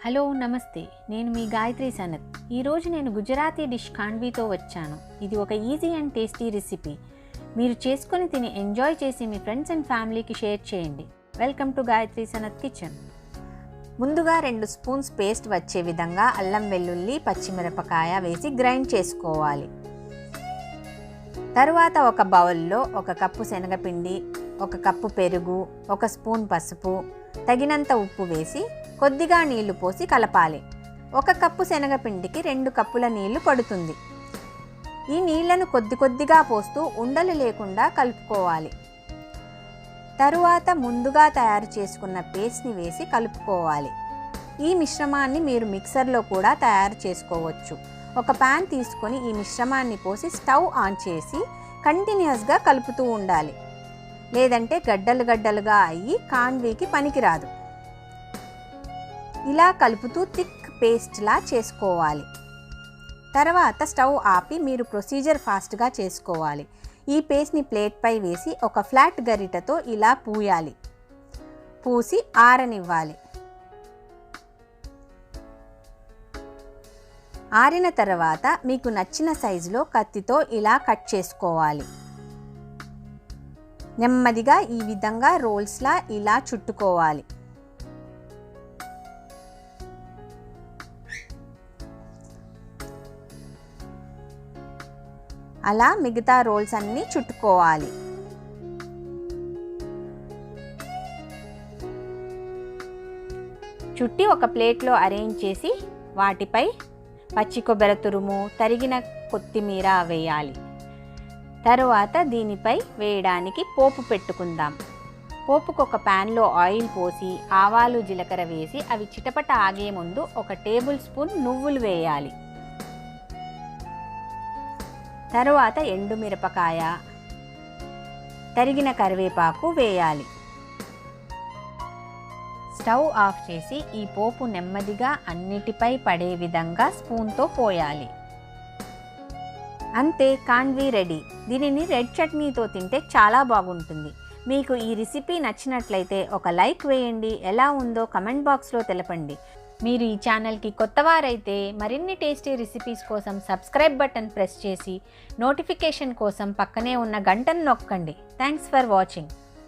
Hello నమస్తే, నేను మీ గాయత్రి సనత్. ఈరోజు నేను గుజరాతీ డిష్ ఖాండ్వీతో వచ్చాను. ఇది ఒక ఈజీ అండ్ టేస్టీ రెసిపీ. మీరు చేసుకొని తిని ఎంజాయ్ చేసి మీ ఫ్రెండ్స్ అండ్ ఫ్యామిలీకి షేర్ చేయండి. Welcome to Gayatri Sanath kitchen. ముందుగా 2 స్పూన్స్ పేస్ట్ వచ్చే విధంగా అల్లం వెల్లుల్లి పచ్చిమిరపకాయ వేసి గ్రైండ్ చేసుకోవాలి. తరువాత ఒక బౌల్లో 1 కప్పు శనగపిండి, 1 కప్పు పెరుగు, 1 స్పూన్ పసుపు, తగినంత ఉప్పు వేసి కొద్దిగా నీళ్లు పోసి కలపాలి. 1 కప్పు శనగపిండికి 2 కప్పుల నీళ్లు పడుతుంది. ఈ నీళ్లను కొద్దిగా పోస్తూ ఉండలు లేకుండా కలుపుకోవాలి. తరువాత ముందుగా తయారు చేసుకున్న పేస్ట్ని వేసి కలుపుకోవాలి. ఈ మిశ్రమాన్ని మీరు మిక్సర్లో కూడా తయారు చేసుకోవచ్చు. ఒక పాన్ తీసుకొని ఈ మిశ్రమాన్ని పోసి స్టవ్ ఆన్ చేసి కంటిన్యూస్గా కలుపుతూ ఉండాలి. లేదంటే గడ్డలుగా అయ్యి ఖాండ్వీకి పనికిరాదు. ఇలా కలుపుతూ థిక్ పేస్ట్లా చేసుకోవాలి. తర్వాత స్టవ్ ఆపి మీరు ప్రొసీజర్ ఫాస్ట్గా చేసుకోవాలి. ఈ పేస్ట్ని ప్లేట్పై వేసి ఒక ఫ్లాట్ గరిటతో ఇలా పూయాలి. పూసి ఆరనివ్వాలి. ఆరిన తర్వాత మీకు నచ్చిన సైజులో కత్తితో ఇలా కట్ చేసుకోవాలి. నెమ్మదిగా ఈ విధంగా రోల్స్లా ఇలా చుట్టుకోవాలి. అలా మిగతా రోల్స్ అన్నీ చుట్టుకోవాలి. చుట్టి ఒక ప్లేట్లో అరేంజ్ చేసి వాటిపై పచ్చి కొబ్బరి తురుము, తరిగిన కొత్తిమీర వేయాలి. తరువాత దీనిపై వేయడానికి పోపు పెట్టుకుందాం. పోపుకు ఒక ప్యాన్లో ఆయిల్ పోసి ఆవాలు జీలకర్ర వేసి అవి చిటపట ఆగే ముందు 1 టేబుల్ స్పూన్ నువ్వులు వేయాలి. తరువాత ఎండుమిరపకాయ, తరిగిన కరివేపాకు వేయాలి. స్టవ్ ఆఫ్ చేసి ఈ పోపు నెమ్మదిగా అన్నిటిపై పడే విధంగా స్పూన్తో పోయాలి. అంతే, ఖాండ్వీ రెడీ. దీనిని రెడ్ చట్నీతో తింటే చాలా బాగుంటుంది. మీకు ఈ రెసిపీ నచ్చినట్లయితే ఒక లైక్ వేయండి. ఎలా ఉందో కమెంట్ బాక్స్లో తెలపండి. మీరు ఈ ఛానల్కి కొత్తవారైతే మరిన్ని టేస్టీ రెసిపీస్ కోసం సబ్స్క్రైబ్ బటన్ ప్రెస్ చేసి నోటిఫికేషన్ కోసం పక్కనే ఉన్న గంటను నొక్కండి. Thanks for watching.